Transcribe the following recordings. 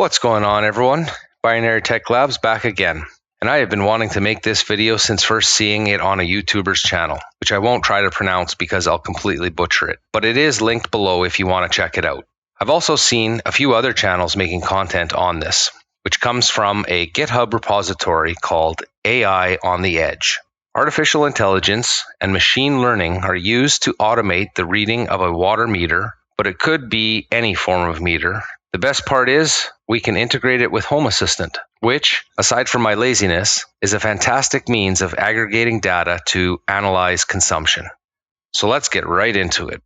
What's going on, everyone? Binary Tech Labs back again. And I have been wanting to make this video since first seeing it on a YouTuber's channel, which I won't try to pronounce because I'll completely butcher it. But it is linked below if you want to check it out. I've also seen a few other channels making content on this, which comes from a GitHub repository called AI on the Edge. Artificial intelligence and machine learning are used to automate the reading of a water meter, but it could be any form of meter. The best part is we can integrate it with Home Assistant, which, aside from my laziness, is a fantastic means of aggregating data to analyze consumption. So let's get right into it.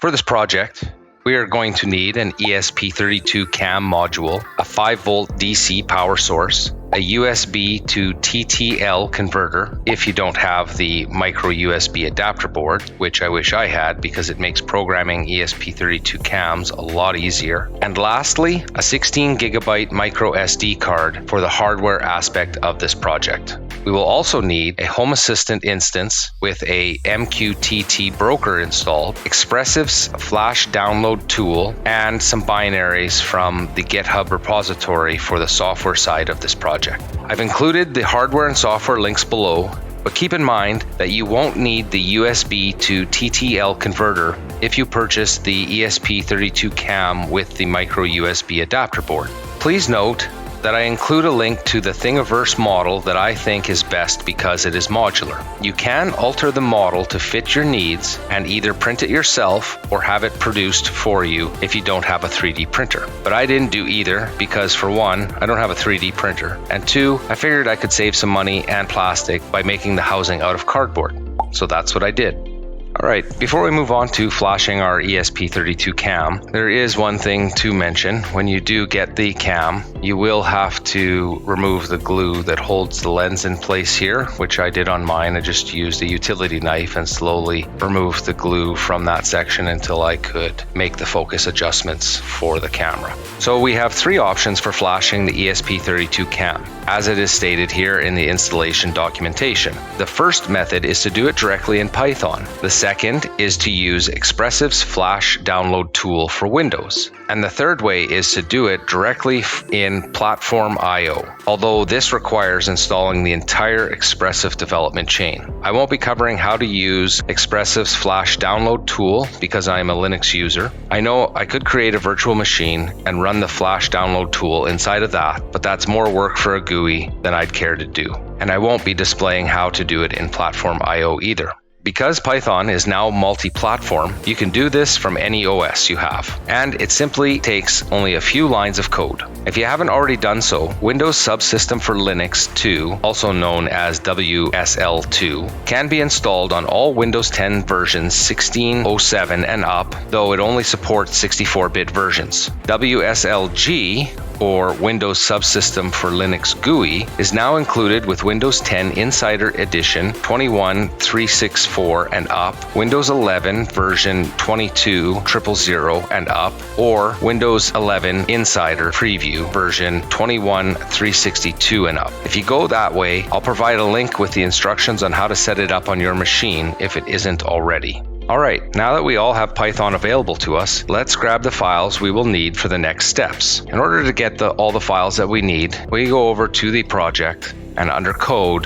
For this project, we are going to need an ESP32 CAM module, a 5-volt DC power source, a USB to TTL converter if you don't have the micro USB adapter board, which I wish I had because it makes programming ESP32 CAMs a lot easier. And lastly, a 16 gigabyte micro SD card for the hardware aspect of this project. We will also need a Home Assistant instance with a MQTT broker installed, Expressive's flash download tool, and some binaries from the GitHub repository for the software side of this project. I've included the hardware and software links below, but keep in mind that you won't need the USB to TTL converter if you purchase the ESP32 CAM with the micro USB adapter board. Please note that I include a link to the Thingiverse model that I think is best because it is modular. You can alter the model to fit your needs and either print it yourself or have it produced for you if you don't have a 3D printer. But I didn't do either because, for one, I don't have a 3D printer, and two, I figured I could save some money and plastic by making the housing out of cardboard. So that's what I did. Alright, before we move on to flashing our ESP32 CAM, there is one thing to mention. When you do get the CAM, you will have to remove the glue that holds the lens in place here, which I did on mine. I just used a utility knife and slowly removed the glue from that section until I could make the focus adjustments for the camera. So we have three options for flashing the ESP32 CAM, as it is stated here in the installation documentation. The first method is to do it directly in Python. The second is to use Expressive's flash download tool for Windows. And the third way is to do it directly in Platform.io, although this requires installing the entire Expressive development chain. I won't be covering how to use Expressive's flash download tool because I am a Linux user. I know I could create a virtual machine and run the flash download tool inside of that, but that's more work for a GUI than I'd care to do. And I won't be displaying how to do it in Platform.io either. Because Python is now multi-platform, you can do this from any OS you have, and it simply takes only a few lines of code. If you haven't already done so, Windows Subsystem for Linux 2, also known as WSL2, can be installed on all Windows 10 versions 16.07 and up, though it only supports 64-bit versions. WSLG, or Windows Subsystem for Linux GUI, is now included with Windows 10 Insider Edition 21.364 and up, Windows 11 version 22.000 and up, or Windows 11 Insider Preview version 21.362 and up. If you go that way, I'll provide a link with the instructions on how to set it up on your machine if it isn't already. Alright, now that we all have Python available to us, let's grab the files we will need for the next steps. In order to get all the files that we need, we go over to the project and under code,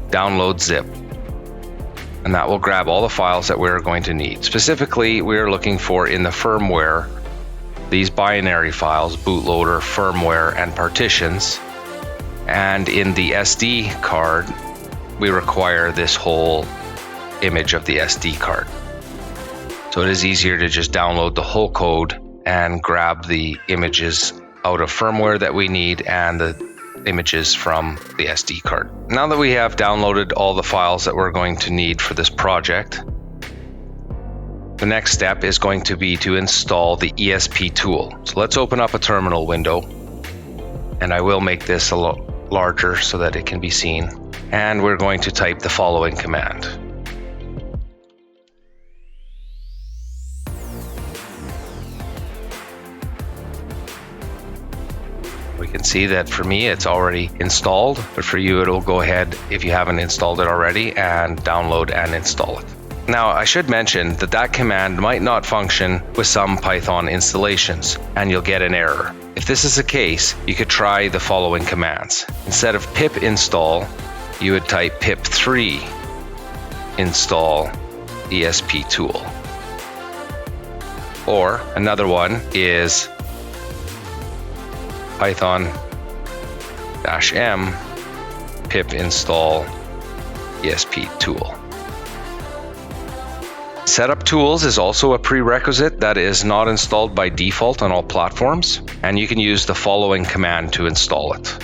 download zip. And that will grab all the files that we're going to need. Specifically, we're looking for in the firmware, these binary files, bootloader, firmware, and partitions. And in the SD card, we require this whole image of the SD card. So it is easier to just download the whole code and grab the images out of firmware that we need and the images from the SD card. Now that we have downloaded all the files that we're going to need for this project, the next step is going to be to install the ESP tool. So let's open up a terminal window, and I will make this a lot larger so that it can be seen. And we're going to type the following command. We can see that for me it's already installed, but for you it'll go ahead, if you haven't installed it already, and download and install it. Now, I should mention that that command might not function with some Python installations, and you'll get an error. If this is the case, you could try the following commands. Instead of pip install, you would type pip3 install esptool. Or another one is python-m pip install esptool. Setuptools is also a prerequisite that is not installed by default on all platforms, and you can use the following command to install it.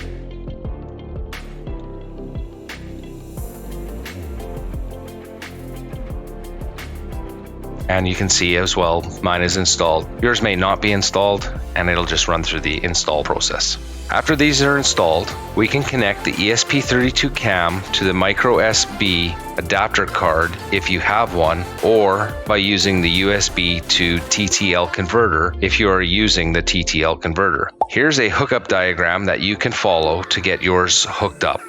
And you can see as well, mine is installed. Yours may not be installed, and it'll just run through the install process. After these are installed, we can connect the ESP32 cam to the micro SD adapter card if you have one, or by using the USB to TTL converter if you are using the TTL converter. Here's a hookup diagram that you can follow to get yours hooked up.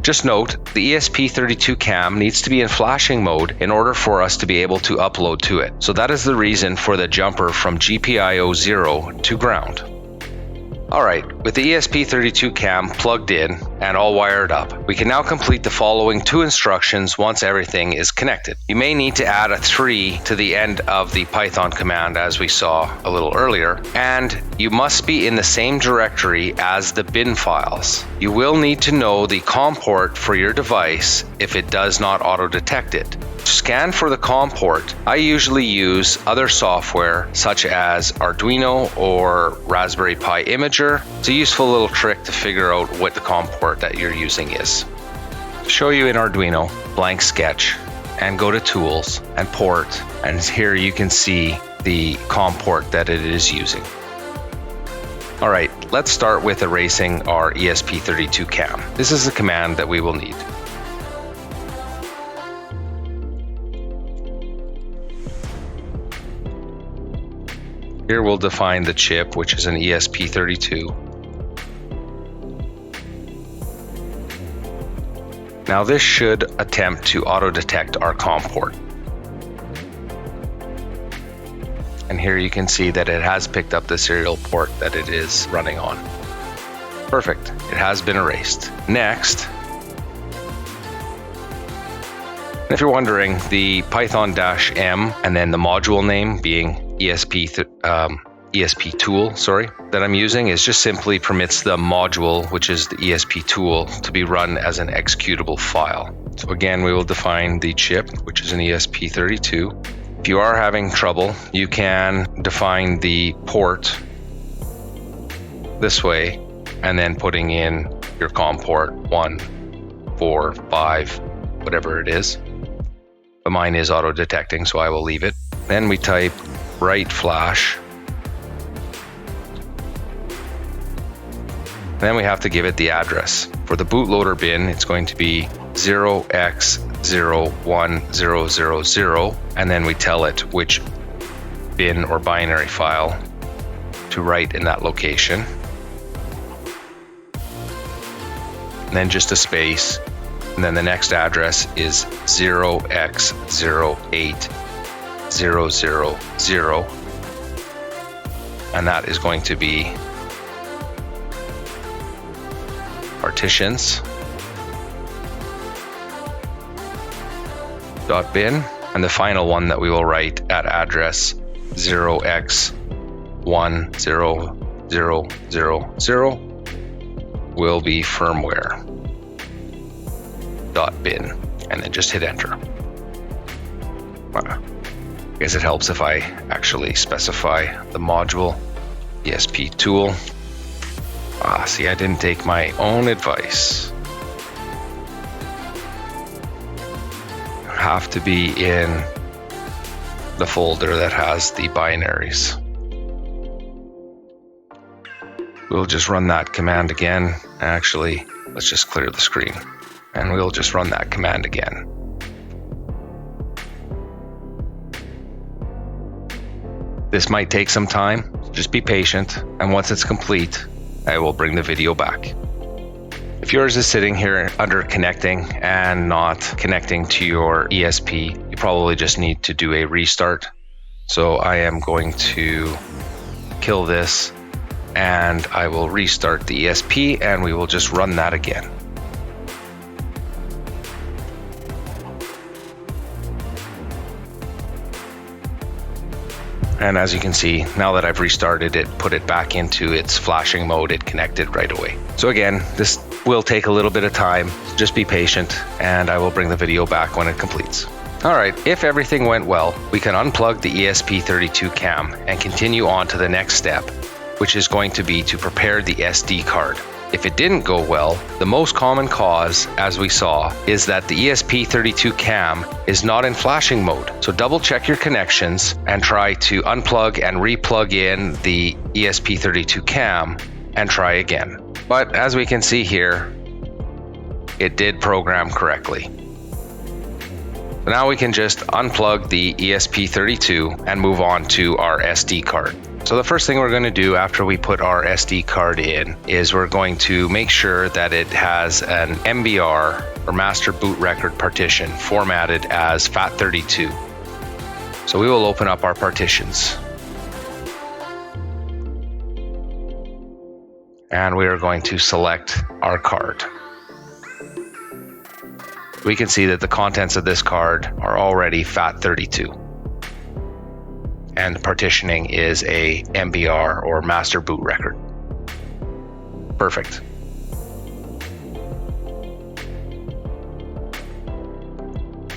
Just note, the ESP32 cam needs to be in flashing mode in order for us to be able to upload to it. So that is the reason for the jumper from GPIO 0 to ground. Alright, with the ESP32 cam plugged in and all wired up, we can now complete the following two instructions once everything is connected. You may need to add a 3 to the end of the Python command as we saw a little earlier, and you must be in the same directory as the bin files. You will need to know the COM port for your device if it does not auto-detect it. To scan for the COM port, I usually use other software such as Arduino or Raspberry Pi Imager. It's a useful little trick to figure out what the COM port that you're using is. To show you in Arduino, blank sketch, and go to Tools and Port, and here you can see the COM port that it is using. Alright, let's start with erasing our ESP32 cam. This is the command that we will need. Here we'll define the chip, which is an ESP32. Now this should attempt to auto-detect our COM port. And here you can see that it has picked up the serial port that it is running on. Perfect, it has been erased. Next, if you're wondering, the python-m and then the module name being esptool, that I'm using is just simply permits the module, which is the esptool, to be run as an executable file. So again, we will define the chip, which is an ESP32. If you are having trouble, you can define the port this way, and then putting in your COM port 1, 4, 5, whatever it is. But mine is auto-detecting, so I will leave it. Then we type write flash. Then we have to give it the address. For the bootloader bin, it's going to be 0x01000, and then we tell it which bin or binary file to write in that location. And then just a space, and then the next address is 0x08000, and that is going to be partitions.bin, and the final one that we will write at address 0x10000 will be firmware.bin, and then just hit enter. I guess it helps if I actually specify the module, esptool. See, I didn't take my own advice. You have to be in the folder that has the binaries. We'll just run that command again. Actually, let's just clear the screen, and we'll just run that command again. This might take some time, so just be patient, and once it's complete, I will bring the video back. If If yours is sitting here under connecting and not connecting to your ESP, you probably just need to do a restart. So I am going to kill this and I will restart the ESP and we will just run that again. And as you can see, now that I've restarted it, put it back into its flashing mode, it connected right away. So again, this will take a little bit of time. Just be patient and I will bring the video back when it completes. All right, if everything went well, we can unplug the ESP32 cam and continue on to the next step, which is going to be to prepare the SD card. If it didn't go well, the most common cause, as we saw, is that the ESP32 cam is not in flashing mode. So double check your connections and try to unplug and replug in the ESP32 cam and try again. But as we can see here, it did program correctly. So now we can just unplug the ESP32 and move on to our SD card. So the first thing we're going to do after we put our SD card in is we're going to make sure that it has an MBR or master boot record partition formatted as FAT32. So we will open up our partitions. And we are going to select our card. We can see that the contents of this card are already FAT32. And the partitioning is a MBR or master boot record. Perfect.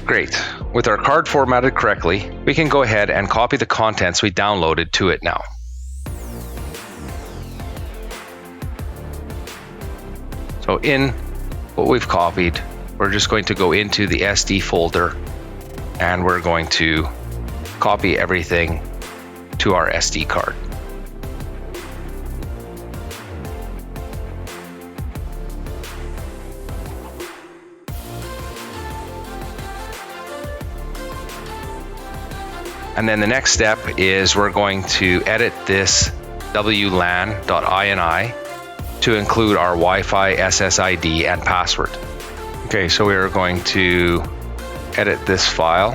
Great. With our card formatted correctly, we can go ahead and copy the contents we downloaded to it now. So in what we've copied, we're just going to go into the SD folder and we're going to copy everything to our SD card. And then the next step is we're going to edit this wlan.ini to include our Wi-Fi SSID and password. Okay, so we are going to edit this file.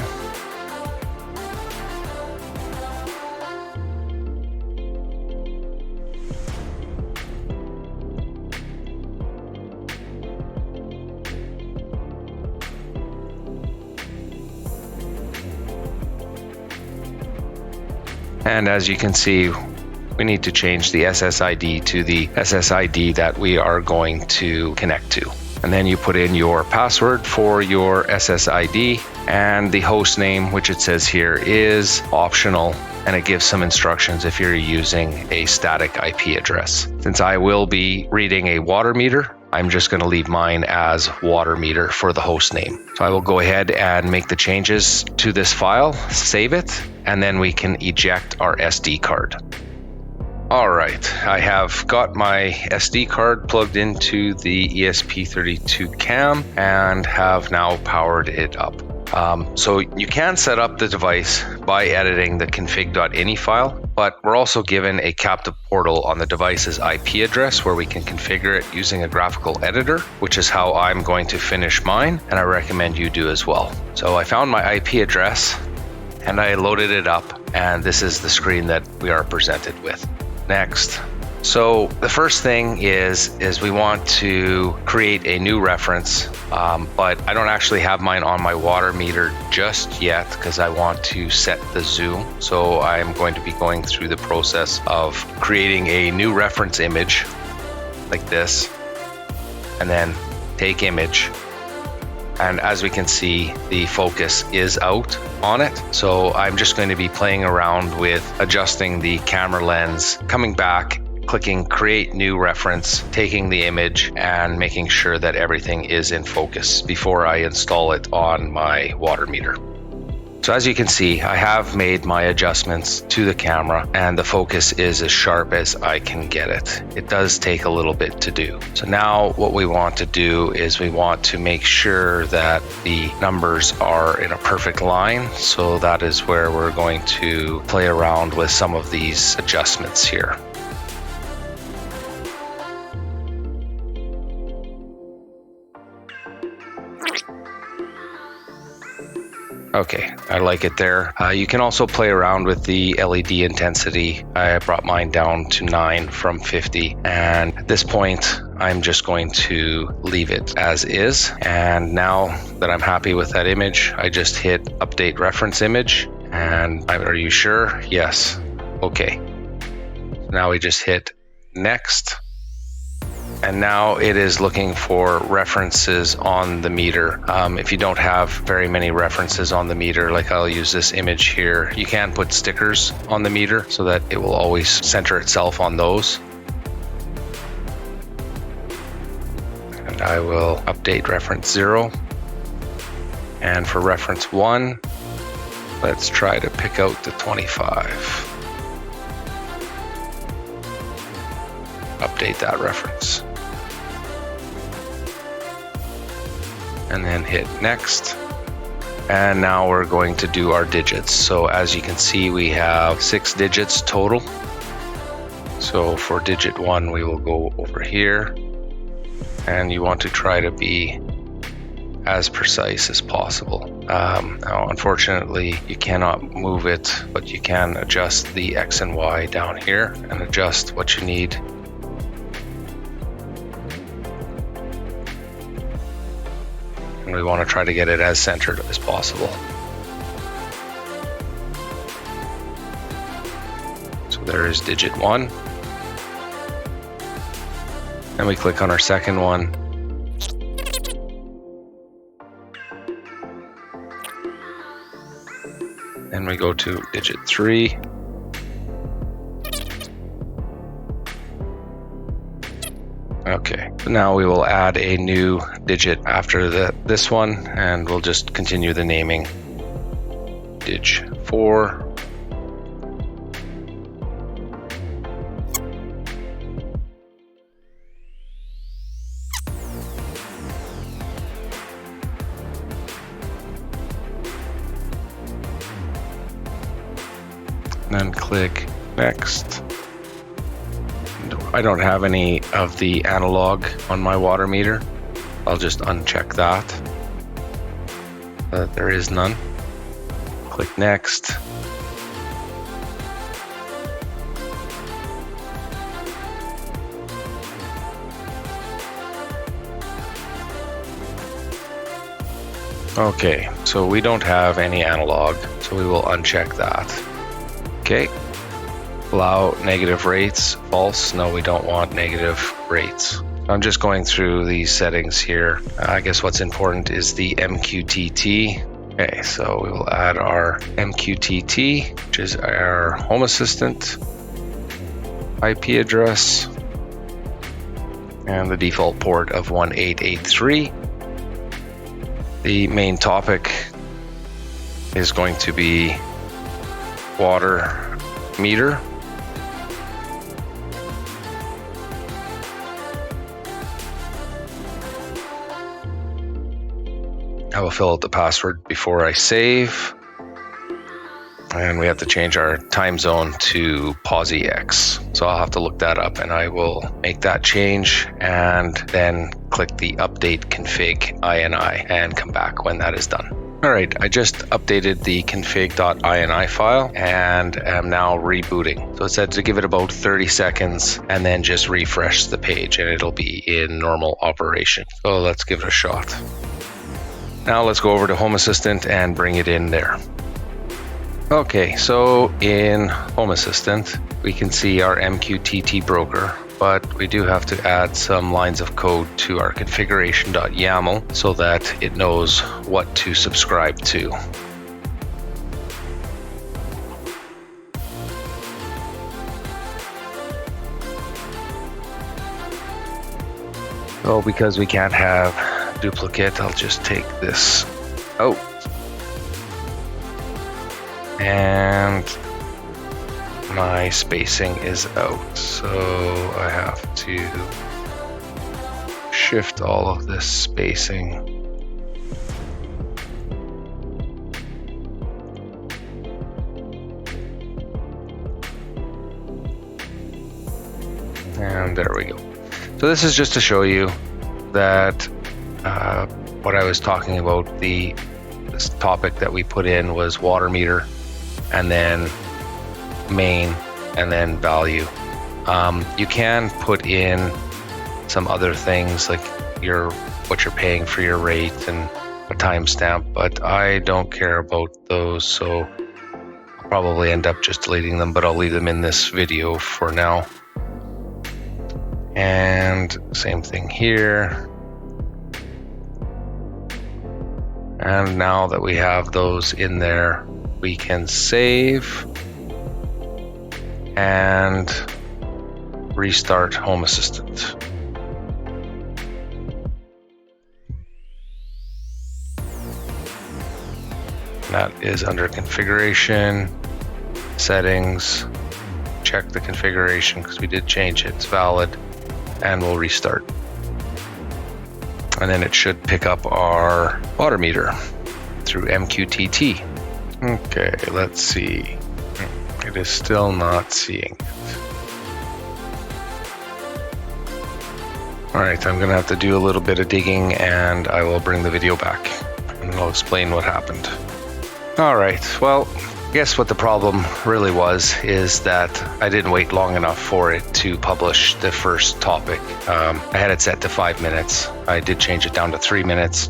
And as you can see, we need to change the SSID to the SSID that we are going to connect to. And then you put in your password for your SSID, and the host name, which it says here, is optional, and it gives some instructions if you're using a static IP address. Since I will be reading a water meter, I'm just going to leave mine as water meter for the host name. So I will go ahead and make the changes to this file, save it, and then we can eject our SD card. All right, I have got my SD card plugged into the ESP32 cam and have now powered it up. So you can set up the device by editing the config.ini file, but we're also given a captive portal on the device's IP address where we can configure it using a graphical editor, which is how I'm going to finish mine, and I recommend you do as well. So I found my IP address and I loaded it up, and this is the screen that we are presented with. Next. So the first thing is we want to create a new reference, but I don't actually have mine on my water meter just yet because I want to set the zoom. So I'm going to be going through the process of creating a new reference image like this, and then take image. And as we can see, the focus is out on it. So I'm just going to be playing around with adjusting the camera lens, coming back, clicking create new reference, taking the image and making sure that everything is in focus before I install it on my water meter. So as you can see, I have made my adjustments to the camera and the focus is as sharp as I can get it. It does take a little bit to do. So now what we want to do is we want to make sure that the numbers are in a perfect line. So that is where we're going to play around with some of these adjustments here. Okay, I like it there. You can also play around with the LED intensity. I brought mine down to 9 from 50. And at this point, I'm just going to leave it as is. And now that I'm happy with that image, I just hit update reference image. And are you sure? Yes. Okay. Now we just hit next. And now it is looking for references on the meter. If you don't have very many references on the meter, like I'll use this image here, you can put stickers on the meter so that it will always center itself on those. And I will update reference 0. And for reference 1, let's try to pick out the 25. Update that reference. And then hit next. And now we're going to do our digits. So as you can see, we have 6 digits total. So for digit 1, we will go over here. And you want to try to be as precise as possible. Now, unfortunately, you cannot move it, but you can adjust the X and Y down here and adjust what you need. And we want to try to get it as centered as possible. So there is digit 1. And we click on our second one. And we go to digit 3. Okay, so now we will add a new digit after this one, and we'll just continue the naming. Dig 4. Then click next. I don't have any of the analog on my water meter. I'll just uncheck that. There is none. Click next. Okay, so we don't have any analog, so we will uncheck that. Okay. Allow negative rates, false. No, we don't want negative rates. I'm just going through these settings here. I guess what's important is the MQTT. Okay, so we will add our MQTT, which is our Home Assistant IP address and the default port of 1883. The main topic is going to be water meter. I will fill out the password before I save. And we have to change our time zone to PAUSEX. So I'll have to look that up, and I will make that change and then click the update config ini and come back when that is done. All right, I just updated the config.ini file and am now rebooting. So it said to give it about 30 seconds and then just refresh the page and it'll be in normal operation. So let's give it a shot. Now let's go over to Home Assistant and bring it in there. Okay, so in Home Assistant, we can see our MQTT broker, but we do have to add some lines of code to our configuration.yaml so that it knows what to subscribe to. So because we can't have duplicate, I'll just take this out. And my spacing is out, so I have to shift all of this spacing. And there we go. So this is just to show you that what I was talking about, the this topic that we put in was water meter, and then main, and then value. You can put in some other things like what you're paying for your rate and a timestamp, but I don't care about those, so I'll probably end up just deleting them, but I'll leave them in this video for now. And same thing here. And now that we have those in there, we can save and restart Home Assistant. That is under configuration, settings. Check the configuration because we did change it. It's valid, and we'll restart. And then it should pick up our water meter through MQTT. Okay, let's see. It is still not seeing it. All right, I'm gonna have to do a little bit of digging, and I will bring the video back and I'll explain what happened. All right, well, I guess what the problem really was is that I didn't wait long enough for it to publish the first topic. I had it set to 5 minutes. I did change it down to 3 minutes.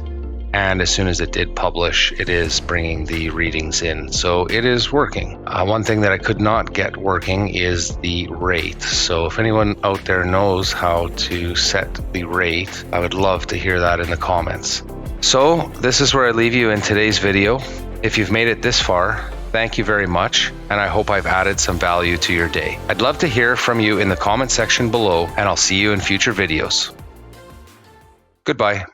And as soon as it did publish, it is bringing the readings in. So it is working. One thing that I could not get working is the rate. So if anyone out there knows how to set the rate, I would love to hear that in the comments. So this is where I leave you in today's video. If you've made it this far, thank you very much, and I hope I've added some value to your day. I'd love to hear from you in the comment section below, and I'll see you in future videos. Goodbye.